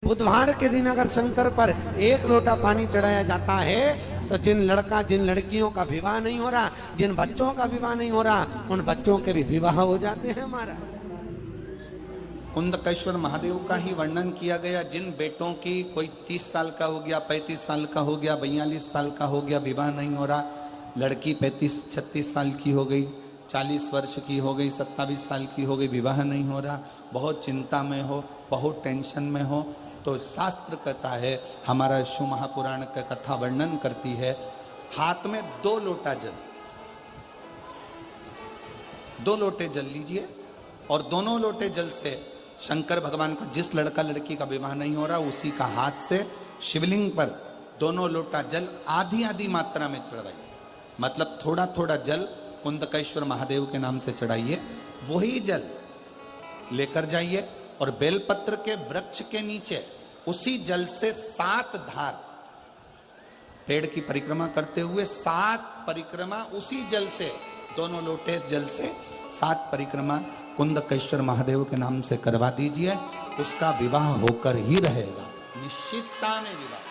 बुधवार के दिन अगर शंकर पर 1 लोटा पानी चढ़ाया जाता है तो जिन लड़कियों का विवाह नहीं हो रहा, जिन बच्चों का विवाह नहीं हो रहा, उन बच्चों के भी विवाह हो जाते हैं। हमारा कुंदकेश्वर महादेव का ही वर्णन किया गया। जिन बेटों की कोई 30 साल का हो गया, 35 साल का हो गया, 42 साल का हो गया, विवाह नहीं हो रहा, लड़की 35-36 साल की हो गई, 40 वर्ष की हो गई, 27 साल की हो गई, विवाह नहीं हो रहा, बहुत चिंता में हो, बहुत टेंशन में हो, तो शास्त्र कहता है, हमारा शिव महापुराण का कथा वर्णन करती है, हाथ में 2 लोटा जल, 2 लोटे जल लीजिए और दोनों लोटे जल से शंकर भगवान का, जिस लड़का लड़की का विवाह नहीं हो रहा, उसी का हाथ से शिवलिंग पर दोनों लोटा जल आधी आधी मात्रा में चढ़ाइए। मतलब थोड़ा थोड़ा जल कुंदकेश्वर महादेव के नाम से चढ़ाइए। वही जल लेकर जाइए और बेलपत्र के वृक्ष के नीचे उसी जल से 7 धार, पेड़ की परिक्रमा करते हुए 7 परिक्रमा उसी जल से, दोनों लोटे जल से 7 परिक्रमा कुंदकेश्वर महादेव के नाम से करवा दीजिए। उसका विवाह होकर ही रहेगा, निश्चितता में विवाह।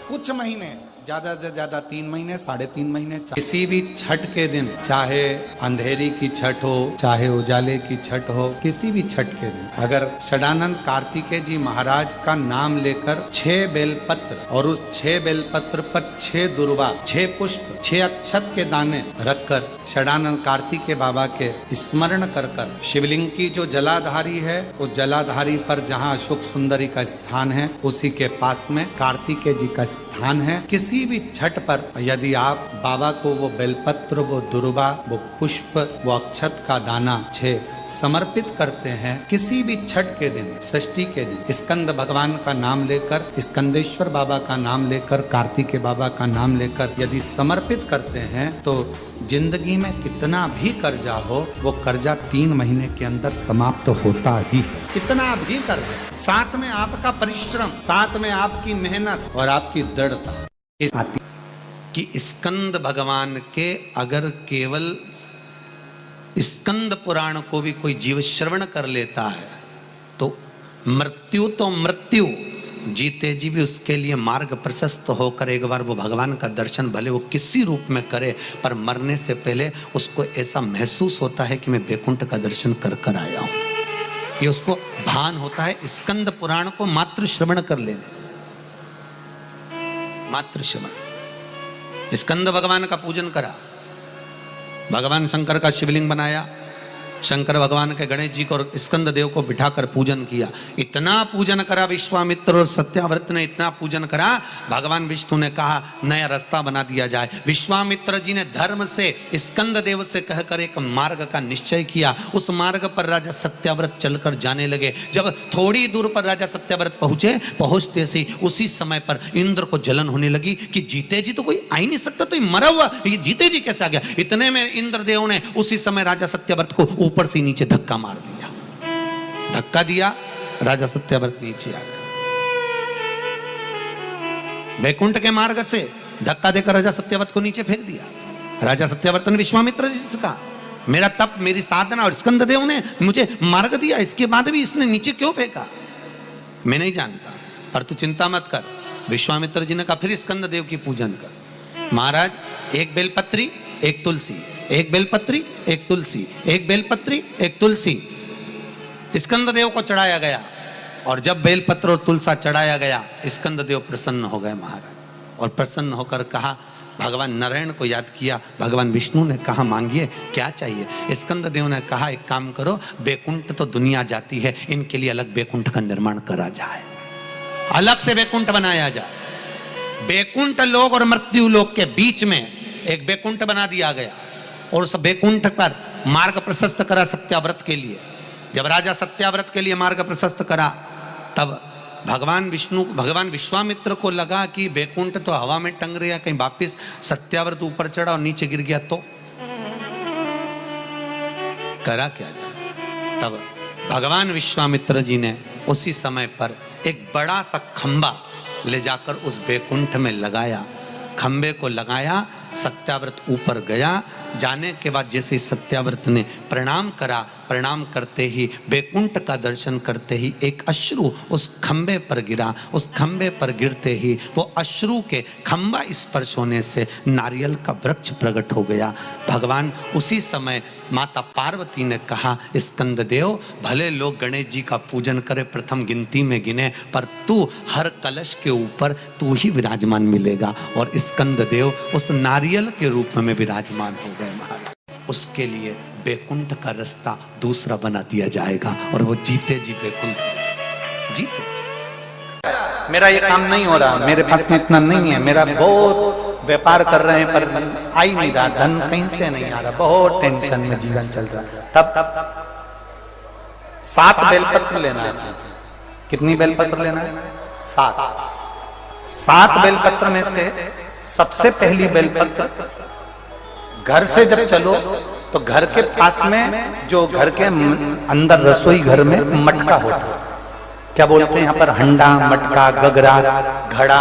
कुछ महीने, ज्यादा से ज्यादा 3 महीने, 3.5 महीने, किसी भी छठ के दिन, चाहे अंधेरी की छठ हो, चाहे उजाले की छठ हो, किसी भी छठ के दिन अगर षडानंद कार्तिकेय जी महाराज का नाम लेकर 6 बेलपत्र और उस 6 बेलपत्र पर 6 दुर्वा, 6 पुष्प, 6 अक्षत के दाने रखकर षडानंद कार्तिकेय बाबा के स्मरण कर कर शिवलिंग की जो जलाधारी है, उस जलाधारी पर जहाँ अशोक सुंदरी का स्थान है, उसी के पास में कार्तिकेय जी का स्थान है। किसी भी छठ पर यदि आप बाबा को वो बेलपत्र, वो दुर्वा, वो पुष्प, वो अक्षत का दाना 6 समर्पित करते हैं, किसी भी छठ के दिन, षष्ठी के दिन स्कंद भगवान का नाम लेकर, स्कंदेश्वर बाबा का नाम लेकर, कार्तिकेय बाबा का नाम लेकर यदि समर्पित करते हैं, तो जिंदगी में कितना भी कर्जा हो, वो कर्जा 3 महीने के अंदर समाप्त होता ही है। कितना भी कर्जा, साथ में आपका परिश्रम, साथ में आपकी मेहनत और आपकी दृढ़ता आती कि स्कंद भगवान के अगर केवल स्कंद पुराण को भी कोई जीव श्रवण कर लेता है तो मृत्यु, जीते जी भी उसके लिए मार्ग प्रशस्त होकर एक बार वो भगवान का दर्शन भले वो किसी रूप में करे, पर मरने से पहले उसको ऐसा महसूस होता है कि मैं वैकुंठ का दर्शन कर कर आया हूं। ये उसको भान होता है स्कंद पुराण को मात्र श्रवण कर लेने से, मात्र श्रवण। स्कंद भगवान का पूजन करा, भगवान शंकर का शिवलिंग बनाया, शंकर भगवान के गणेश जी को और स्कंद देव को बिठाकर पूजन किया। इतना पूजन करा विश्वामित्र और सत्याव्रत ने, इतना पूजन करा, भगवान विष्णु ने कहा नया रास्ता बना दिया जाए। विश्वामित्र जी ने धर्म से स्कंद देव से कहकर एक मार्ग का निश्चय किया। उस मार्ग पर राजा सत्याव्रत चलकर जाने लगे। जब थोड़ी दूर पर राजा सत्याव्रत पहुंचते से उसी समय पर इंद्र को जलन होने लगी कि जीते जी तो कोई आ ही नहीं सकता, तो ये मरा हुआ ये जीते जी कैसे आ गया। इतने में इंद्रदेव ने उसी समय राजा सत्याव्रत को ऊपर से नीचे धक्का मार दिया। धक्का दिया, राजा सत्याव्रत नीचे आ गया। वैकुंठ के मार्ग से धक्का देकर राजा सत्याव्रत को नीचे फेंक दिया। राजा सत्याव्रत ने विश्वामित्र जी से कहा मेरा तप, मेरी साधना और स्कंद देव ने मुझे मार्ग दिया, इसके बाद भी इसने नीचे क्यों फेंका, मैं नहीं जानता, पर तू चिंता मत कर। विश्वामित्र जी ने कहा फिर स्कंद देव की पूजन कर। महाराज, 1 बेलपत्री 1 तुलसी, 1 बेलपत्री 1 तुलसी, 1 बेलपत्री 1 तुलसी स्कंद देव को चढ़ाया गया। और जब बेलपत्र और तुलसा चढ़ाया गया, स्कंद देव प्रसन्न हो गए महाराज, और प्रसन्न होकर कहा, भगवान नारायण को याद किया। भगवान विष्णु ने कहा मांगिए क्या चाहिए। स्कंद देव ने कहा एक काम करो, वैकुंठ तो दुनिया जाती है, इनके लिए अलग वैकुंठ का निर्माण करा जाए, अलग से वैकुंठ बनाया जाए। वैकुंठ लोक और मृत्यु लोक के बीच में एक वैकुंठ बना दिया गया और उस वैकुंठ पर मार्ग प्रशस्त करा सत्याव्रत के लिए। जब राजा सत्याव्रत के लिए मार्ग प्रशस्त करा, तब भगवान विश्वामित्र को लगा कि वैकुंठ तो हवा में टंग रहा, कहीं वापिस सत्याव्रत ऊपर चढ़ा और नीचे गिर गया तो करा क्या जाए। तब भगवान विश्वामित्र जी ने उसी समय पर एक बड़ा सा खंबा ले जाकर उस वैकुंठ में लगाया। खंबे को लगाया, सत्याव्रत ऊपर गया, जाने के बाद जैसे सत्याव्रत ने प्रणाम करा, प्रणाम करते ही बैकुंठ का दर्शन करते ही एक अश्रु उस खंबे पर गिरा। उस खंबे पर गिरते ही वो अश्रु के खंबा स्पर्श होने से नारियल का वृक्ष प्रकट हो गया। भगवान उसी समय माता पार्वती ने कहा, स्कंददेव भले लोग गणेश जी का पूजन करे, प्रथम गिनती में गिने, पर तू हर कलश के ऊपर तू ही विराजमान मिलेगा। और स्कंददेव उस नारियल के रूप में विराजमान हो गए महाराज। उसके लिए बैकुंठ का रास्ता दूसरा बना दिया जाएगा और वो जीते जी बैकुंठ जीते जी। मेरा ये काम नहीं हो रहा, मेरे पास में इतना नहीं है, मेरा बहुत व्यापार कर रहे हैं पर आ ही नहीं रहा, धन कहीं से नहीं आ रहा, बहुत टेंशन में जीवन चल रहा। तब 7 बेलपत्र लेना है। कितनी बेलपत्र लेना है? 7 बेलपत्र में से सबसे पहली बेलपत्र, घर से जब चलो तो घर के पास में जो घर के अंदर रसोई घर में मटका होता है, क्या बोलते हैं यहाँ पर, हंडा, मटका, गगरा, घड़ा,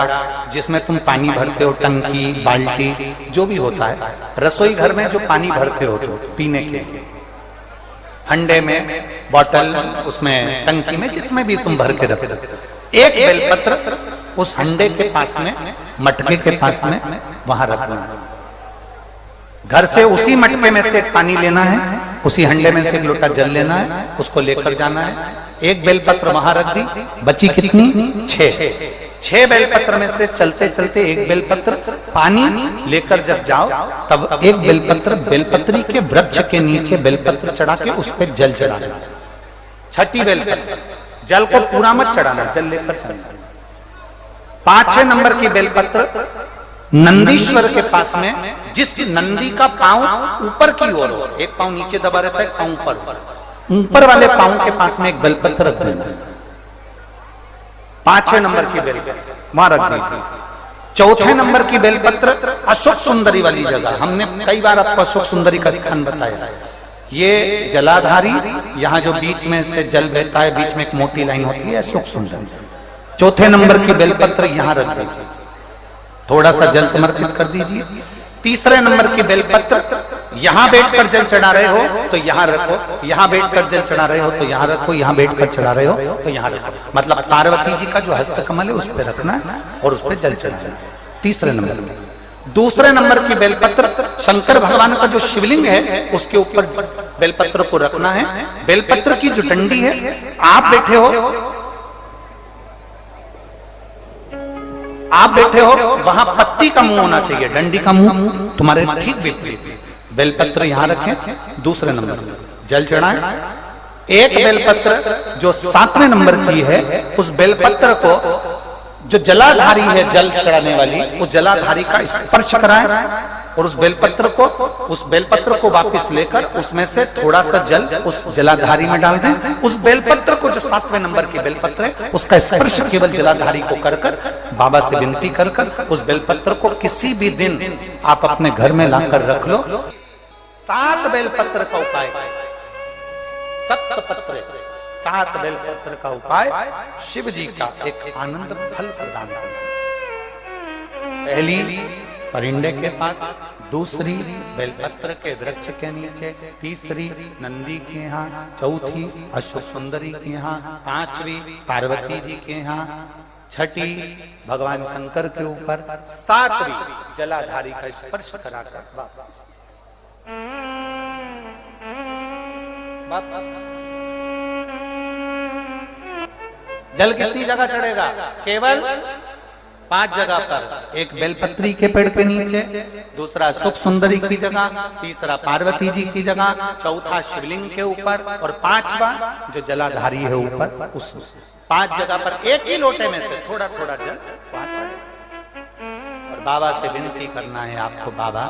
जिसमें तुम पानी भरते हो, टंकी, बाल्टी, जो भी होता है रसोई घर में जो पानी भरते हो पीने के, हंडे में, बॉटल, उसमें टंकी में, जिसमें भी तुम भर के रखते हो, एक बेलपत्र उस हंडे के पास में, मटके के पास में वहां रखना है। घर से उसी मटके में से पानी लेना है, उसी हंडे में से एक लोटा जल लेना है, उसको लेकर जाना है। एक बेलपत्र वहां रख दी, बची कितनी? 6 बेलपत्र में से चलते चलते एक बेलपत्र पानी लेकर जब जाओ तब एक बेलपत्र बेलपत्री के वृक्ष के नीचे बेलपत्र चढ़ा के उस पर जल चढ़ा देना। 6ठी बेलपत्र, जल को पूरा मत चढ़ाना, जल लेकर चढ़ना। 5 नंबर की बेलपत्र नंदीश्वर के पास में, जिस नंदी का पांव ऊपर की ओर हो, एक पांव नीचे दबा रहता है, पांव ऊपर वाले पांव के पास में एक बेलपत्र रख देना। 5वें नंबर की बेलपत्र वहां रख दीजिए। 4थे नंबर की बेलपत्र अशोक सुंदरी वाली जगह, हमने कई बार आपको अशोक सुंदरी का स्थान बताया। ये जलाधारी, यहाँ जो बीच में से जल बहता है, बीच में एक मोटी लाइन होती है, अशोक सुंदरी। 4थे नंबर की बेलपत्र यहां रख दीजिए, थोड़ा सा जल समर्पित कर दीजिए। 3रे नंबर की बेलपत्र यहां बैठकर जल चढ़ा रहे हो तो यहां रखो, यहां बैठकर जल चढ़ा रहे हो तो यहां रखो, यहां बैठकर चढ़ा रहे हो तो यहां रखो। मतलब पार्वती जी का जो हस्तकमल है उस पर रखना है और उस पर जल चढ़ाना। 3रे नंबर में। 2रे नंबर की बेलपत्र शंकर भगवान का जो शिवलिंग है उसके ऊपर बेलपत्र को रखना है। बेलपत्र की जो डंडी है, आप बैठे हो वहां पत्ती का मुंह होना चाहिए, डंडी का मुंह तुम्हारे ठीक विपरीत। बेलपत्र यहां रखें। 2रे नंबर में जल चढ़ाएं। एक बेलपत्र जो 7वें नंबर की है, उस बेलपत्र को जो जलाधारी है, जल चढ़ाने वाली, उस जलाधारी का स्पर्श कराएं और उस बेलपत्र को वापस लेकर उसमें से थोड़ा सा जल उस जलाधारी में डाल दें। उस बेलपत्र को, जो 7वें नंबर की बेलपत्र है, उसका स्पर्श केवल जलाधारी को कर बाबा से विनती कर उस बेलपत्र को किसी भी दिन आप अपने घर में लाकर रख लो। 7 बेलपत्र का उपाय, 7 बेलपत्र का उपाय शिव जी का एक आनंद फल प्रदान करना। पहली परिंदे के पास, 2री बेलपत्र के वृक्ष के नीचे, 3री नंदी के यहाँ, 4थी अशोक सुंदरी के यहाँ, 5वीं पार्वती जी के यहाँ, 6ठी भगवान शंकर के ऊपर, 7वीं जलाधारी का स्पर्श कराकर वापस। जल कितनी जगह चढ़ेगा? केवल 5 जगह पर। एक बेलपत्री के पेड़ के नीचे, 2रा सुख सुंदरी की जगह, 3रा पार्वती जी की जगह, 4था शिवलिंग के ऊपर और 5वां जो जलाधारी है ऊपर, उस 5 जगह पर एक ही लोटे में से थोड़ा थोड़ा जल वहां चढ़े और बाबा से विनती करना है आपको, बाबा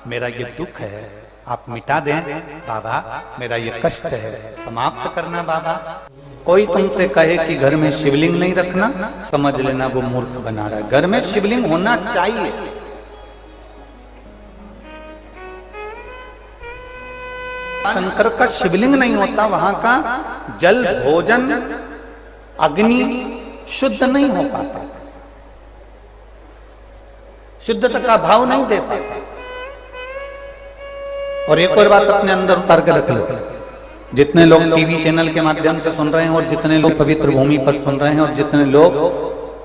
मेरा ये दुख है आप मिटा दें, बाबा मेरा ये कष्ट है समाप्त करना। बाबा कोई तुमसे कहे कि घर में शिवलिंग नहीं रखना, समझ लेना वो मूर्ख बना रहा है। घर में शिवलिंग होना चाहिए। शंकर का शिवलिंग नहीं होता, वहां का जल, भोजन, अग्नि शुद्ध नहीं हो पाता, शुद्धता का भाव नहीं दे पाता। और एक और बात अपने अंदर उतार के रख लो, जितने लोग टीवी चैनल के माध्यम से सुन रहे हैं और जितने लोग पवित्र भूमि पर सुन रहे हैं और जितने लोग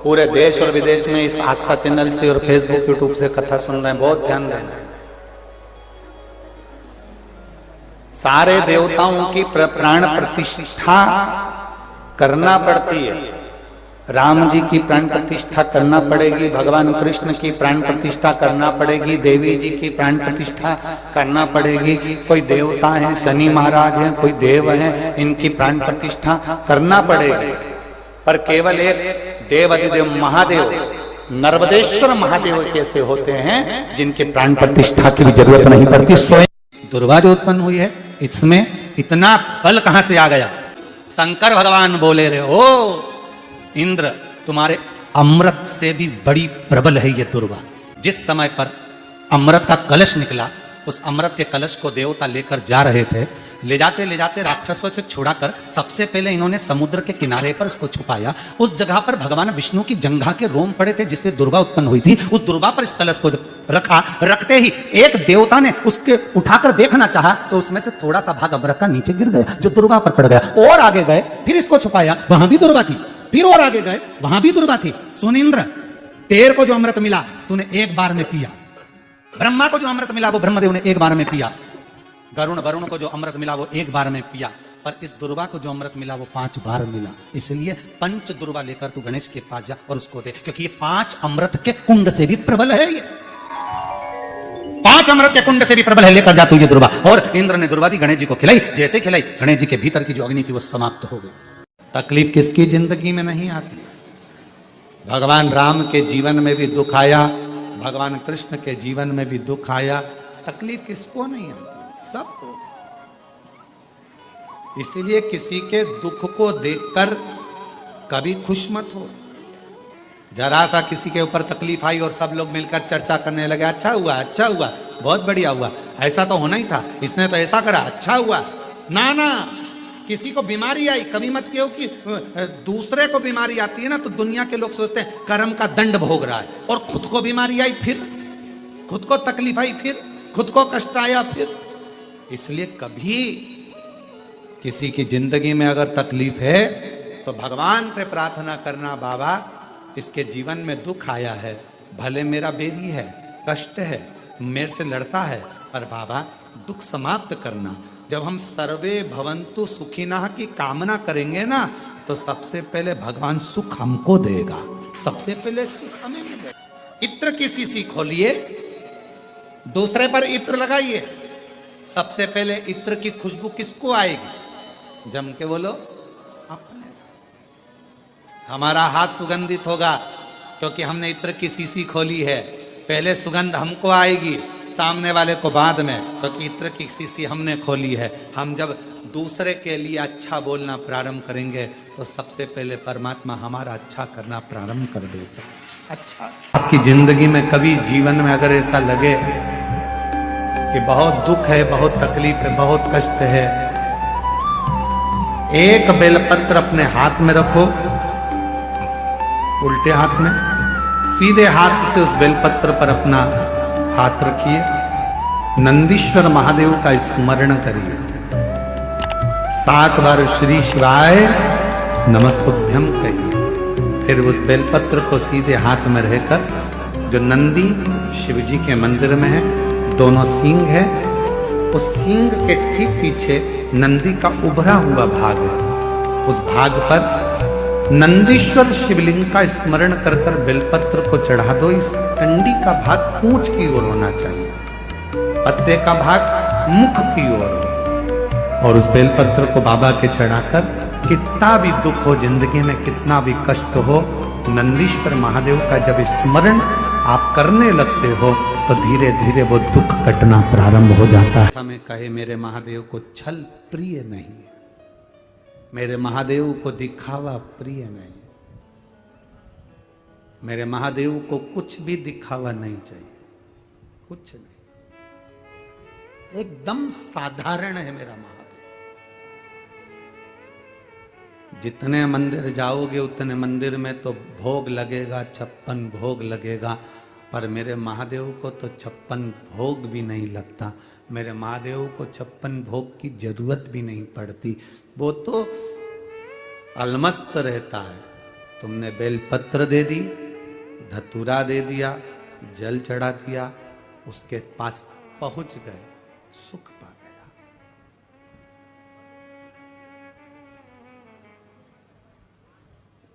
पूरे देश और विदेश में इस आस्था चैनल से और फेसबुक यूट्यूब से कथा सुन रहे हैं, बहुत ध्यान देना। सारे देवताओं की प्राण प्रतिष्ठा करना पड़ती है। राम जी की प्राण प्रतिष्ठा करना पड़ेगी, भगवान कृष्ण की प्राण प्रतिष्ठा करना पड़ेगी, देवी जी की प्राण प्रतिष्ठा करना पड़ेगी। कोई देवता हैं, शनि महाराज हैं, कोई देव हैं, इनकी प्राण प्रतिष्ठा करना पड़ेगी। पर केवल एक देवाधिदेव महादेव नर्मदेश्वर महादेव कैसे होते हैं जिनके प्राण प्रतिष्ठा की भी जरूरत नहीं पड़ती। स्वयं दुर्गा जो उत्पन्न हुई है, इसमें इतना बल कहां से आ गया? शंकर भगवान बोले रहे, ओ इंद्र, तुम्हारे अमृत से भी बड़ी प्रबल है ये दुर्गा। जिस समय पर अमृत का कलश निकला, उस अमृत के कलश को देवता लेकर जा रहे थे, ले जाते राक्षसों से छुड़ाकर सबसे पहले इन्होंने समुद्र के किनारे पर उसको छुपाया। उस जगह पर भगवान विष्णु की जंघा के रोम पड़े थे जिससे दुर्गा उत्पन्न हुई थी। उस दुर्गा पर इस कलश को रखा, रखते ही एक देवता ने उसके उठाकर देखना चाहा तो उसमें से थोड़ा सा भाग अमृत का नीचे गिर गया जो दुर्गा पर पड़ गया। और आगे गए, फिर इसको छुपाया, वहां भी दुर्गा थी। फिर और आगे गए, वहां भी दुर्गा थी। सुन इंद्र, तेरे को जो अमृत मिला तूने एक बार में पिया। ब्रह्मा को जो अमृत मिला वो ब्रह्मदेव ने एक बार में पिया। वरुण को जो अमृत मिला वो एक बार में पिया। पर इस दुर्गा को जो अमृत मिला वो 5 बार मिला। इसलिए पंच दुर्गा लेकर तू गणेश के पास जा और उसको दे, क्योंकि ये 5 अमृत के कुंड से भी प्रबल है। ये 5 अमृत के कुंड से भी प्रबल है, लेकर जा तू ये दुर्गा। और इंद्र ने दुर्गा दी, गणेश जी को खिलाई। जैसे खिलाई, गणेश जी के भीतर की जो अग्नि थी वो समाप्त हो गई। तकलीफ किसकी जिंदगी में नहीं आती? भगवान राम के जीवन में भी दुख आया, भगवान कृष्ण के जीवन में भी दुख आया। तकलीफ किसको नहीं आती? सबको। इसीलिए किसी के दुख को देखकर कभी खुश मत हो। जरा सा किसी के ऊपर तकलीफ आई और सब लोग मिलकर चर्चा करने लगे, अच्छा हुआ, अच्छा हुआ, बहुत बढ़िया हुआ, ऐसा तो होना ही था, इसने तो ऐसा करा, अच्छा हुआ। ना ना, किसी को बीमारी आई, कभी मत कहो कि दूसरे को बीमारी आती है ना तो दुनिया के लोग सोचते हैं कर्म का दंड भोग रहा है, और खुद को बीमारी आई, फिर खुद को तकलीफ आई, फिर खुद को कष्ट आया, फिर। इसलिए कभी किसी की जिंदगी में अगर तकलीफ है तो भगवान से प्रार्थना करना, बाबा इसके जीवन में दुख आया है, भले मेरा बेरी है, कष्ट है, मेरे से लड़ता है, पर बाबा दुख समाप्त करना। जब हम सर्वे भवन्तु सुखिनः की कामना करेंगे ना तो सबसे पहले भगवान सुख हमको देगा, सबसे पहले सुख हमें मिलेगा। इत्र की शीशी खोलिए, दूसरे पर इत्र लगाइए, सबसे पहले इत्र की खुशबू किसको आएगी? जम के बोलो, अपने। हमारा हाथ सुगंधित होगा क्योंकि हमने इत्र की शीशी खोली है। पहले सुगंध हमको आएगी, सामने वाले को बाद में, क्योंकि इत्र की शीशी हमने खोली है। हम जब दूसरे के लिए अच्छा बोलना प्रारंभ करेंगे तो सबसे पहले परमात्मा हमारा अच्छा करना प्रारंभ कर देगा। अच्छा, आपकी जिंदगी में कभी जीवन में अगर ऐसा लगे कि बहुत दुख है, बहुत तकलीफ है, बहुत कष्ट है, एक बेलपत्र अपने हाथ में रखो, उल्टे हाथ में, सीधे हाथ से उस बेलपत्र पर अपना हाथ रखिए, नंदीश्वर महादेव का स्मरण करिए, 7 बार श्री शिवाय नमस्तुभ्यम कहिए। फिर उस बेलपत्र को सीधे हाथ में रहकर, जो नंदी शिव जी के मंदिर में है, दोनों सींग है, उस सींग के ठीक पीछे नंदी का उभरा हुआ भाग है, उस भाग पर नंदीश्वर शिवलिंग का स्मरण कर कर बेलपत्र को चढ़ा दो। इस डंडी का भाग पूंछ की ओर होना चाहिए, पत्ते का भाग मुख की ओर हो, और उस बेलपत्र को बाबा के चढ़ाकर कितना भी दुख हो जिंदगी में, कितना भी कष्ट हो, नंदीश्वर महादेव का जब स्मरण आप करने लगते हो तो धीरे धीरे वो दुख कटना प्रारंभ हो जाता है। हमें कहे मेरे महादेव को छल प्रिय नहीं, मेरे महादेव को दिखावा प्रिय नहीं, मेरे महादेव को कुछ भी दिखावा नहीं चाहिए, कुछ नहीं, एकदम साधारण है मेरा महादेव। जितने मंदिर जाओगे उतने मंदिर में तो भोग लगेगा, 56 भोग लगेगा, पर मेरे महादेव को तो 56 भोग भी नहीं लगता, मेरे महादेव को 56 भोग की जरूरत भी नहीं पड़ती, वो तो अलमस्त रहता है। तुमने बेलपत्र दे दी, धतूरा दे दिया, जल चढ़ा दिया, उसके पास पहुंच गए, सुख पा गया।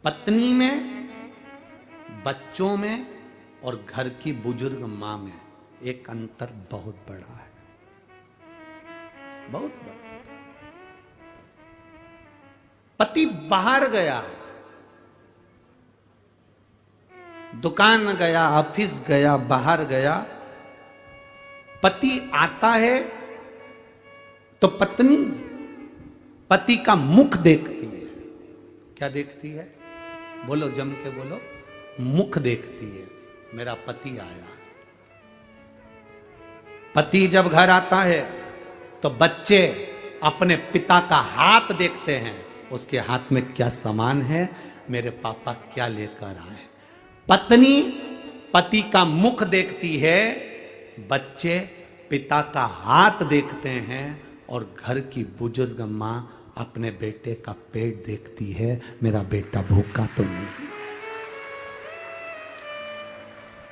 पत्नी में, बच्चों में और घर की बुजुर्ग मां में एक अंतर बहुत बड़ा है, बहुत बड़ा। पति बाहर गया, दुकान गया, ऑफिस गया, बाहर गया, पति आता है तो पत्नी पति का मुख देखती है। क्या देखती है? बोलो, जम के बोलो। मुख देखती है, मेरा पति आया। पति जब घर आता है तो बच्चे अपने पिता का हाथ देखते हैं, उसके हाथ में क्या सामान है, मेरे पापा क्या लेकर आए। पत्नी पति का मुख देखती है, बच्चे पिता का हाथ देखते हैं, और घर की बुजुर्ग मां अपने बेटे का पेट देखती है, मेरा बेटा भूखा तो नहीं।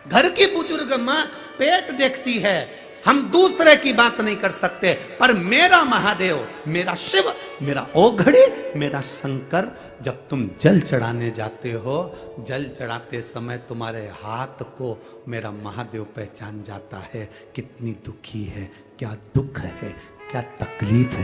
घर की बुजुर्ग मां पेट देखती है। हम दूसरे की बात नहीं कर सकते, पर मेरा महादेव, मेरा शिव, मेरा ओघड़ी, मेरा शंकर, जब तुम जल चढ़ाने जाते हो, जल चढ़ाते समय तुम्हारे हाथ को मेरा महादेव पहचान जाता है, कितनी दुखी है, क्या दुख है, क्या तकलीफ है।